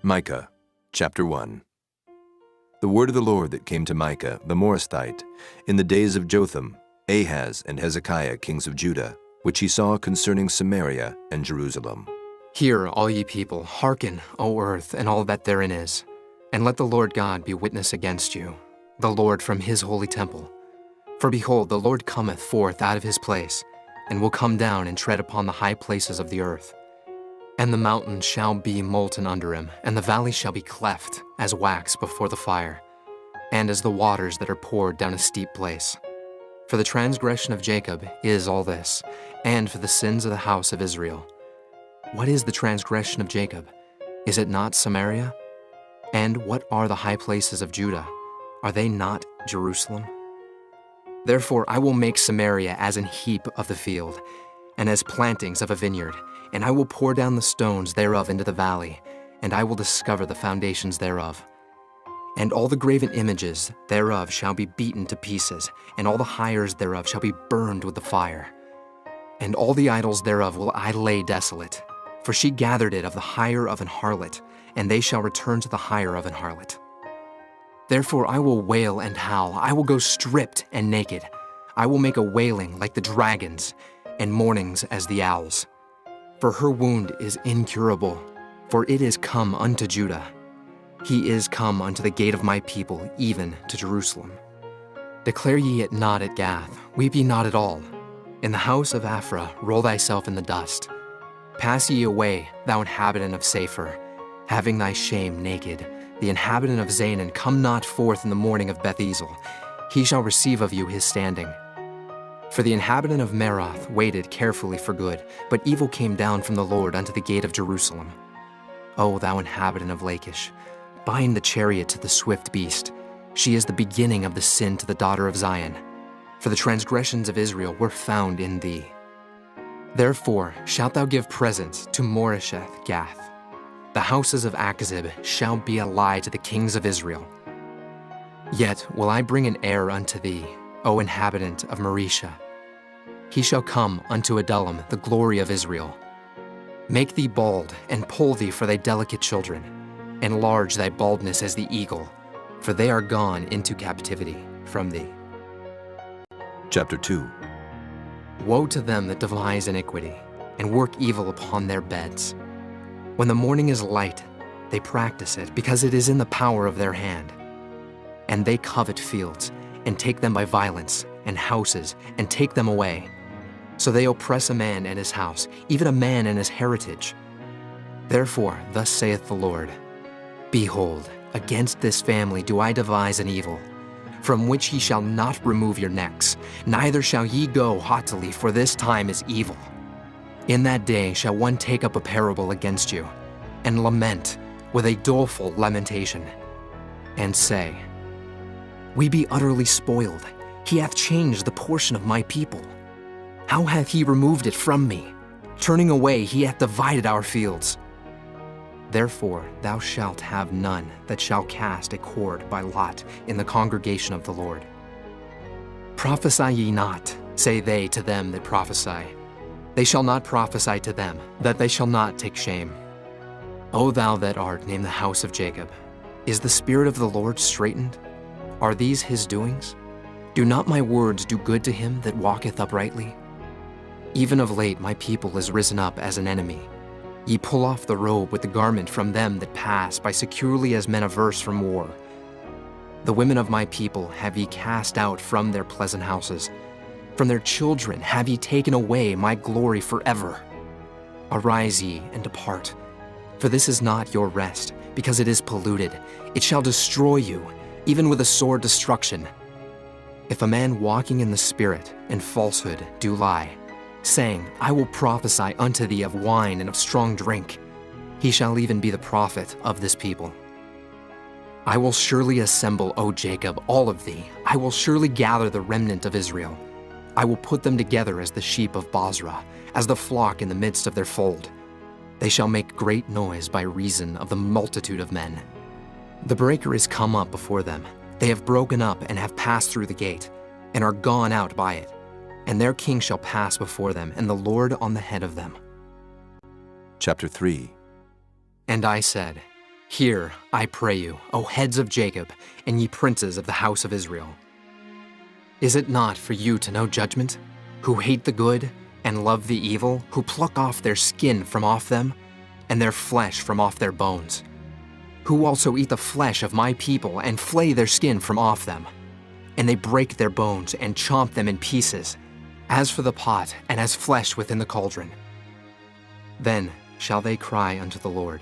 Micah, chapter 1. The word of the Lord that came to Micah, the Morasthite, in the days of Jotham, Ahaz, and Hezekiah, kings of Judah, which he saw concerning Samaria and Jerusalem. Hear, all ye people, hearken, O earth, and all that therein is, and let the Lord God be witness against you, the Lord from his holy temple. For behold, the Lord cometh forth out of his place, and will come down and tread upon the high places of the earth. And the mountains shall be molten under him, and the valleys shall be cleft as wax before the fire, and as the waters that are poured down a steep place. For the transgression of Jacob is all this, and for the sins of the house of Israel. What is the transgression of Jacob? Is it not Samaria? And what are the high places of Judah? Are they not Jerusalem? Therefore I will make Samaria as an heap of the field, and as plantings of a vineyard, and I will pour down the stones thereof into the valley, and I will discover the foundations thereof. And all the graven images thereof shall be beaten to pieces, and all the hires thereof shall be burned with the fire. And all the idols thereof will I lay desolate, for she gathered it of the hire of an harlot, and they shall return to the hire of an harlot. Therefore I will wail and howl, I will go stripped and naked. I will make a wailing like the dragons, and mournings as the owls. For her wound is incurable, for it is come unto Judah. He is come unto the gate of my people, even to Jerusalem. Declare ye it not at Gath, weep ye not at all. In the house of Aphrah roll thyself in the dust. Pass ye away, thou inhabitant of Saphir, having thy shame naked. The inhabitant of Zanan, come not forth in the morning of Beth-ezel. He shall receive of you his standing. For the inhabitant of Meroth waited carefully for good, but evil came down from the Lord unto the gate of Jerusalem. O thou inhabitant of Lachish, bind the chariot to the swift beast. She is the beginning of the sin to the daughter of Zion. For the transgressions of Israel were found in thee. Therefore shalt thou give presents to Moresheth Gath. The houses of Achzib shall be a lie to the kings of Israel. Yet will I bring an heir unto thee, O inhabitant of Maresha. He shall come unto Adullam, the glory of Israel. Make thee bald, and poll thee for thy delicate children. Enlarge thy baldness as the eagle, for they are gone into captivity from thee. Chapter 2. Woe to them that devise iniquity, and work evil upon their beds. When the morning is light, they practice it, because it is in the power of their hand. And they covet fields, and take them by violence, and houses, and take them away. So they oppress a man and his house, even a man and his heritage. Therefore, thus saith the Lord, Behold, against this family do I devise an evil, from which ye shall not remove your necks, neither shall ye go haughtily, for this time is evil. In that day shall one take up a parable against you, and lament with a doleful lamentation, and say, We be utterly spoiled. He hath changed the portion of my people. How hath he removed it from me? Turning away, he hath divided our fields. Therefore thou shalt have none that shall cast a cord by lot in the congregation of the Lord. Prophesy ye not, say they to them that prophesy. They shall not prophesy to them, that they shall not take shame. O thou that art named the house of Jacob, is the spirit of the Lord straitened? Are these his doings? Do not my words do good to him that walketh uprightly? Even of late my people is risen up as an enemy. Ye pull off the robe with the garment from them that pass by securely as men averse from war. The women of my people have ye cast out from their pleasant houses. From their children have ye taken away my glory forever. Arise ye and depart, for this is not your rest, because it is polluted. It shall destroy you, even with a sore destruction. If a man walking in the Spirit and falsehood do lie, saying, I will prophesy unto thee of wine and of strong drink, he shall even be the prophet of this people. I will surely assemble, O Jacob, all of thee. I will surely gather the remnant of Israel. I will put them together as the sheep of Bozrah, as the flock in the midst of their fold. They shall make great noise by reason of the multitude of men. The breaker is come up before them. They have broken up and have passed through the gate, and are gone out by it. And their king shall pass before them, and the Lord on the head of them. Chapter 3. And I said, Hear, I pray you, O heads of Jacob, and ye princes of the house of Israel. Is it not for you to know judgment, who hate the good and love the evil, who pluck off their skin from off them, and their flesh from off their bones, who also eat the flesh of my people and flay their skin from off them, and they break their bones and chomp them in pieces, as for the pot and as flesh within the cauldron? Then shall they cry unto the Lord,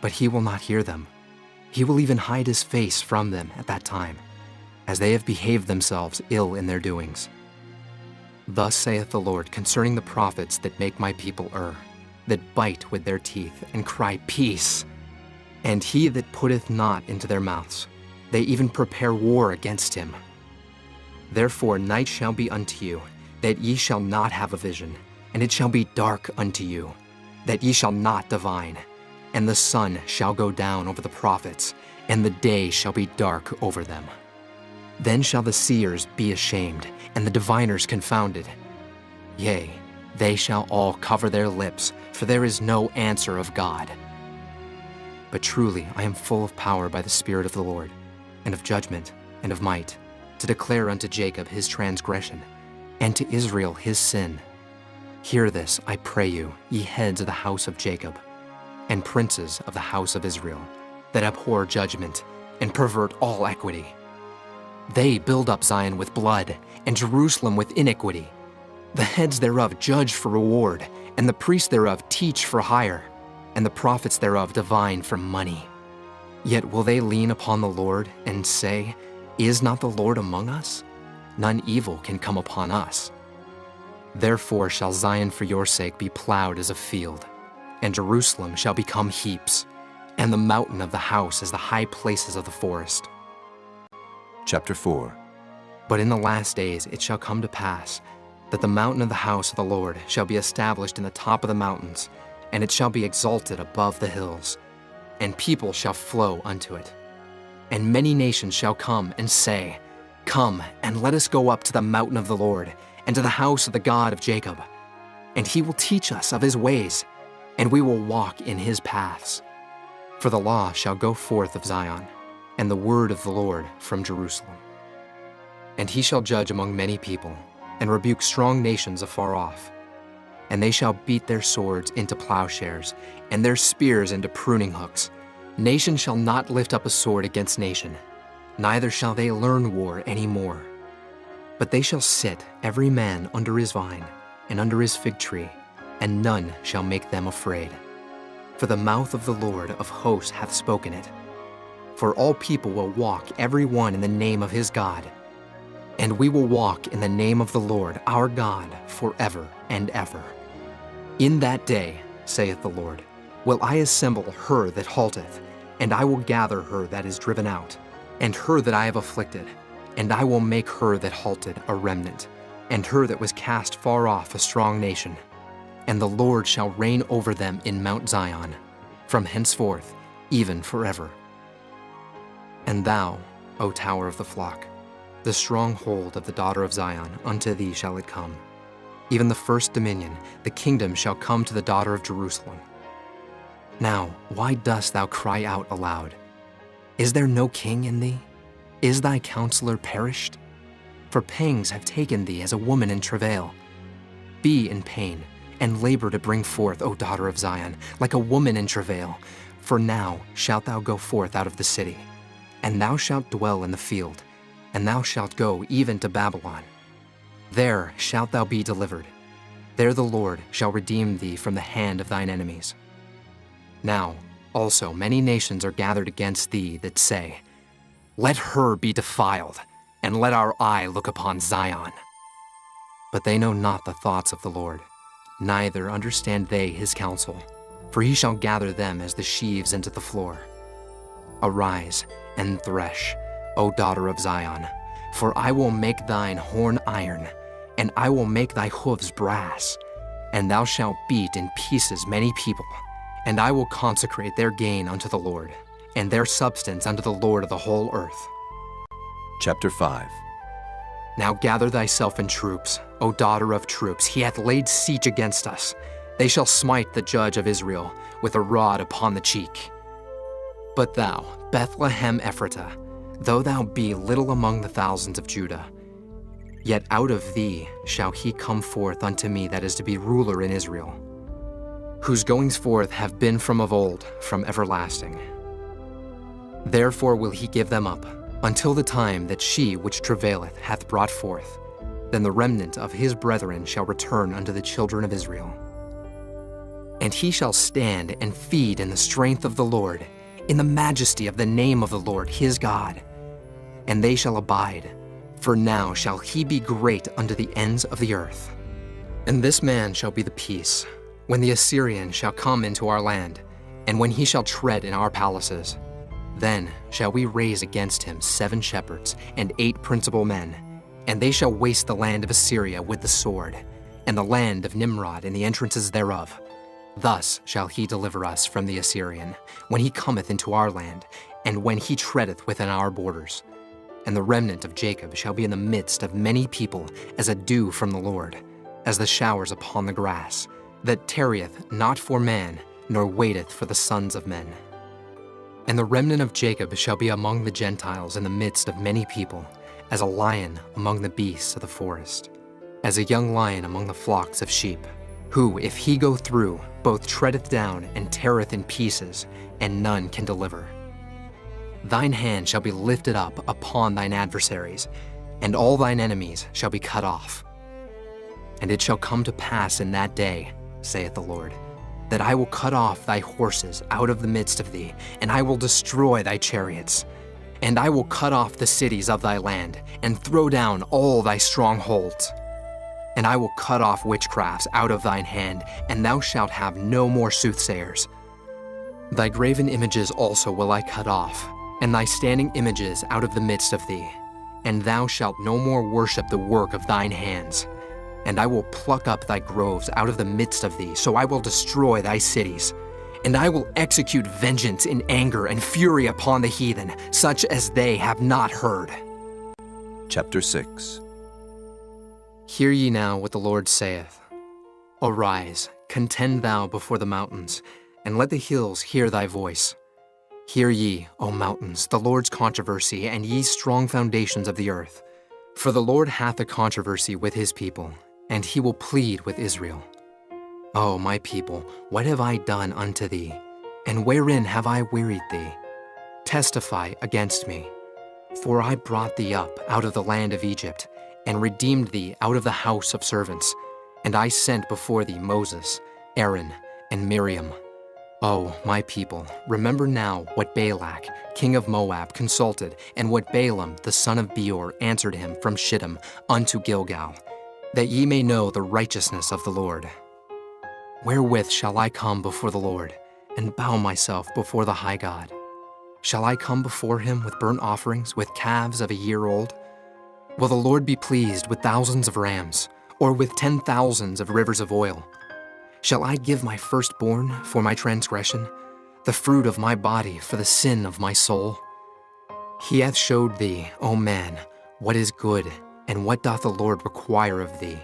but he will not hear them. He will even hide his face from them at that time, as they have behaved themselves ill in their doings. Thus saith the Lord concerning the prophets that make my people err, that bite with their teeth and cry, Peace! And he that putteth not into their mouths, they even prepare war against him. Therefore night shall be unto you, that ye shall not have a vision, and it shall be dark unto you, that ye shall not divine. And the sun shall go down over the prophets, and the day shall be dark over them. Then shall the seers be ashamed, and the diviners confounded. Yea, they shall all cover their lips, for there is no answer of God. But truly I am full of power by the Spirit of the Lord, and of judgment, and of might, to declare unto Jacob his transgression, and to Israel his sin. Hear this, I pray you, ye heads of the house of Jacob, and princes of the house of Israel, that abhor judgment, and pervert all equity. They build up Zion with blood, and Jerusalem with iniquity. The heads thereof judge for reward, and the priests thereof teach for hire, and the prophets thereof divine for money. Yet will they lean upon the Lord, and say, Is not the Lord among us? None evil can come upon us. Therefore shall Zion for your sake be plowed as a field, and Jerusalem shall become heaps, and the mountain of the house as the high places of the forest. Chapter 4. But in the last days it shall come to pass that the mountain of the house of the Lord shall be established in the top of the mountains, and it shall be exalted above the hills, and people shall flow unto it. And many nations shall come and say, Come, and let us go up to the mountain of the Lord, and to the house of the God of Jacob. And he will teach us of his ways, and we will walk in his paths. For the law shall go forth of Zion, and the word of the Lord from Jerusalem. And he shall judge among many people, and rebuke strong nations afar off. And they shall beat their swords into plowshares, and their spears into pruning hooks. Nation shall not lift up a sword against nation, neither shall they learn war any more. But they shall sit every man under his vine, and under his fig tree, and none shall make them afraid. For the mouth of the Lord of hosts hath spoken it. For all people will walk every one in the name of his God. And we will walk in the name of the Lord our God forever and ever. In that day, saith the Lord, will I assemble her that halteth, and I will gather her that is driven out, and her that I have afflicted, and I will make her that halted a remnant, and her that was cast far off a strong nation. And the Lord shall reign over them in Mount Zion, from henceforth, even forever. And thou, O tower of the flock, the stronghold of the daughter of Zion, unto thee shall it come. Even the first dominion, the kingdom shall come to the daughter of Jerusalem. Now, why dost thou cry out aloud? Is there no king in thee? Is thy counselor perished? For pangs have taken thee as a woman in travail. Be in pain, and labor to bring forth, O daughter of Zion, like a woman in travail. For now shalt thou go forth out of the city, and thou shalt dwell in the field, and thou shalt go even to Babylon. There shalt thou be delivered. There the Lord shall redeem thee from the hand of thine enemies. Now also many nations are gathered against thee that say, Let her be defiled, and let our eye look upon Zion. But they know not the thoughts of the Lord, neither understand they his counsel, for he shall gather them as the sheaves into the floor. Arise and thresh, O daughter of Zion, for I will make thine horn iron, and I will make thy hoofs brass, and thou shalt beat in pieces many people, and I will consecrate their gain unto the Lord, and their substance unto the Lord of the whole earth. Chapter 5. Now gather thyself in troops, O daughter of troops, he hath laid siege against us. They shall smite the judge of Israel with a rod upon the cheek. But thou, Bethlehem Ephratah, though thou be little among the thousands of Judah, yet out of thee shall he come forth unto me that is to be ruler in Israel, whose goings forth have been from of old, from everlasting. Therefore will he give them up, until the time that she which travaileth hath brought forth. Then the remnant of his brethren shall return unto the children of Israel. And he shall stand and feed in the strength of the Lord, in the majesty of the name of the Lord his God. And they shall abide, for now shall he be great unto the ends of the earth. And this man shall be the peace, when the Assyrian shall come into our land, and when he shall tread in our palaces. Then shall we raise against him 7 shepherds and 8 principal men, and they shall waste the land of Assyria with the sword, and the land of Nimrod and the entrances thereof. Thus shall he deliver us from the Assyrian, when he cometh into our land, and when he treadeth within our borders. And the remnant of Jacob shall be in the midst of many people, as a dew from the Lord, as the showers upon the grass, that tarrieth not for man, nor waiteth for the sons of men. And the remnant of Jacob shall be among the Gentiles in the midst of many people, as a lion among the beasts of the forest, as a young lion among the flocks of sheep, who, if he go through, both treadeth down and teareth in pieces, and none can deliver. Thine hand shall be lifted up upon thine adversaries, and all thine enemies shall be cut off. And it shall come to pass in that day, saith the Lord, that I will cut off thy horses out of the midst of thee, and I will destroy thy chariots. And I will cut off the cities of thy land, and throw down all thy strongholds. And I will cut off witchcrafts out of thine hand, and thou shalt have no more soothsayers. Thy graven images also will I cut off, and thy standing images out of the midst of thee. And thou shalt no more worship the work of thine hands. And I will pluck up thy groves out of the midst of thee, so I will destroy thy cities. And I will execute vengeance in anger and fury upon the heathen, such as they have not heard. Chapter 6. Hear ye now what the Lord saith. Arise, contend thou before the mountains, and let the hills hear thy voice. Hear ye, O mountains, the Lord's controversy, and ye strong foundations of the earth. For the Lord hath a controversy with his people, and he will plead with Israel. O my people, what have I done unto thee? And wherein have I wearied thee? Testify against me. For I brought thee up out of the land of Egypt, and redeemed thee out of the house of servants. And I sent before thee Moses, Aaron, and Miriam. O my people, remember now what Balak, king of Moab, consulted, and what Balaam, the son of Beor, answered him from Shittim unto Gilgal, that ye may know the righteousness of the Lord. Wherewith shall I come before the Lord, and bow myself before the high God? Shall I come before him with burnt offerings, with calves of a year old? Will the Lord be pleased with thousands of rams, or with 10,000s of rivers of oil? Shall I give my firstborn for my transgression, the fruit of my body for the sin of my soul? He hath showed thee, O man, what is good, and what doth the Lord require of thee,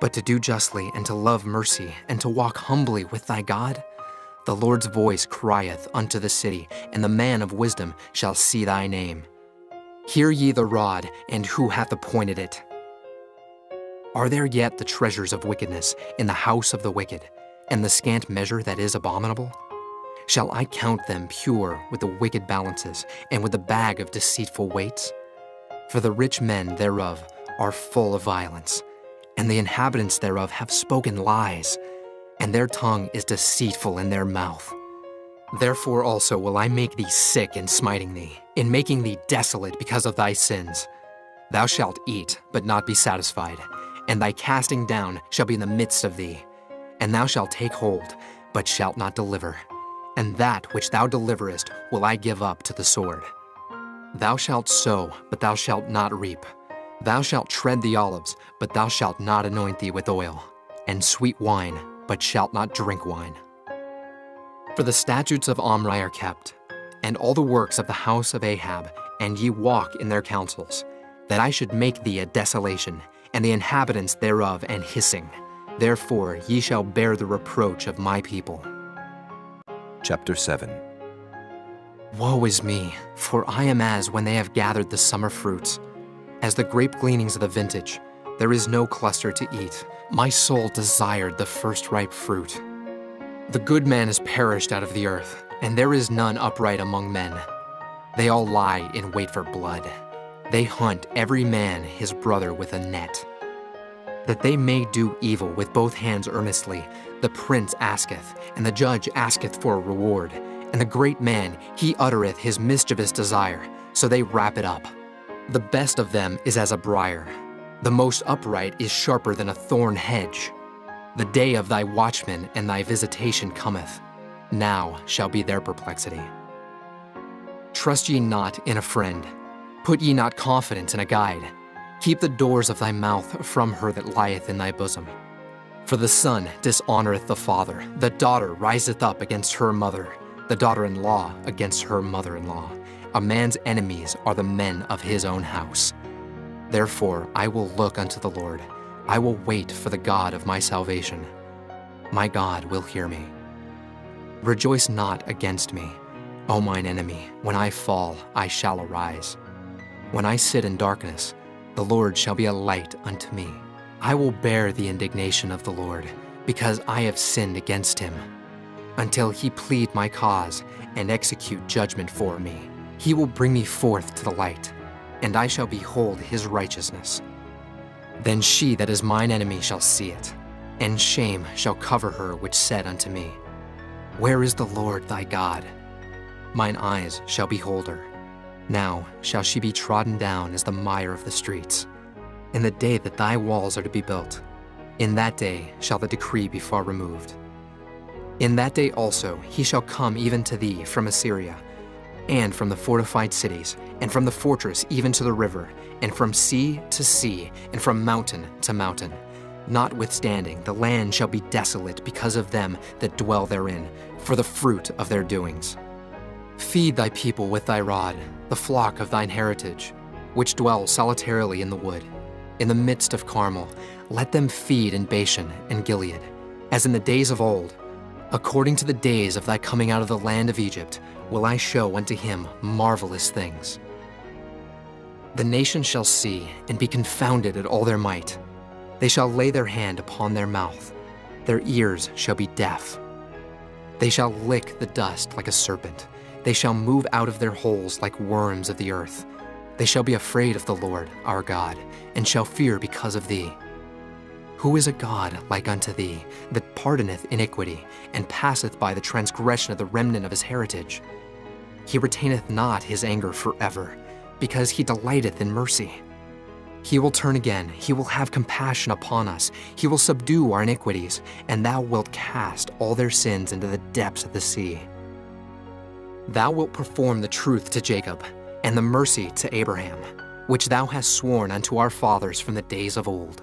but to do justly, and to love mercy, and to walk humbly with thy God? The Lord's voice crieth unto the city, and the man of wisdom shall see thy name. Hear ye the rod, and who hath appointed it? Are there yet the treasures of wickedness in the house of the wicked, and the scant measure that is abominable? Shall I count them pure with the wicked balances, and with the bag of deceitful weights? For the rich men thereof are full of violence, and the inhabitants thereof have spoken lies, and their tongue is deceitful in their mouth. Therefore also will I make thee sick in smiting thee, in making thee desolate because of thy sins. Thou shalt eat, but not be satisfied, and thy casting down shall be in the midst of thee. And thou shalt take hold, but shalt not deliver. And that which thou deliverest will I give up to the sword. Thou shalt sow, but thou shalt not reap. Thou shalt tread the olives, but thou shalt not anoint thee with oil, and sweet wine, but shalt not drink wine. For the statutes of Omri are kept, and all the works of the house of Ahab, and ye walk in their counsels, that I should make thee a desolation, and the inhabitants thereof an hissing. Therefore ye shall bear the reproach of my people. Chapter 7. Woe is me, for I am as when they have gathered the summer fruits. As the grape gleanings of the vintage, there is no cluster to eat. My soul desired the first ripe fruit. The good man is perished out of the earth, and there is none upright among men. They all lie in wait for blood. They hunt every man his brother with a net. That they may do evil with both hands earnestly, the prince asketh, and the judge asketh for a reward. And the great man, he uttereth his mischievous desire, so they wrap it up. The best of them is as a briar. The most upright is sharper than a thorn hedge. The day of thy watchman and thy visitation cometh. Now shall be their perplexity. Trust ye not in a friend. Put ye not confidence in a guide. Keep the doors of thy mouth from her that lieth in thy bosom. For the son dishonoreth the father, the daughter riseth up against her mother, the daughter-in-law against her mother-in-law. A man's enemies are the men of his own house. Therefore I will look unto the Lord. I will wait for the God of my salvation. My God will hear me. Rejoice not against me, O mine enemy. When I fall, I shall arise. When I sit in darkness, the Lord shall be a light unto me. I will bear the indignation of the Lord, because I have sinned against him. Until he plead my cause and execute judgment for me, he will bring me forth to the light, and I shall behold his righteousness. Then she that is mine enemy shall see it, and shame shall cover her which said unto me, Where is the Lord thy God? Mine eyes shall behold her. Now shall she be trodden down as the mire of the streets. In the day that thy walls are to be built, in that day shall the decree be far removed. In that day also he shall come even to thee from Assyria, and from the fortified cities, and from the fortress even to the river, and from sea to sea, and from mountain to mountain. Notwithstanding, the land shall be desolate because of them that dwell therein, for the fruit of their doings. Feed thy people with thy rod, the flock of thine heritage, which dwell solitarily in the wood. In the midst of Carmel, let them feed in Bashan and Gilead, as in the days of old. According to the days of thy coming out of the land of Egypt, will I show unto him marvelous things. The nations shall see and be confounded at all their might. They shall lay their hand upon their mouth. Their ears shall be deaf. They shall lick the dust like a serpent. They shall move out of their holes like worms of the earth. They shall be afraid of the Lord our God, and shall fear because of thee. Who is a God like unto thee, that pardoneth iniquity, and passeth by the transgression of the remnant of his heritage? He retaineth not his anger forever, because he delighteth in mercy. He will turn again, he will have compassion upon us, he will subdue our iniquities, and thou wilt cast all their sins into the depths of the sea. Thou wilt perform the truth to Jacob, and the mercy to Abraham, which thou hast sworn unto our fathers from the days of old.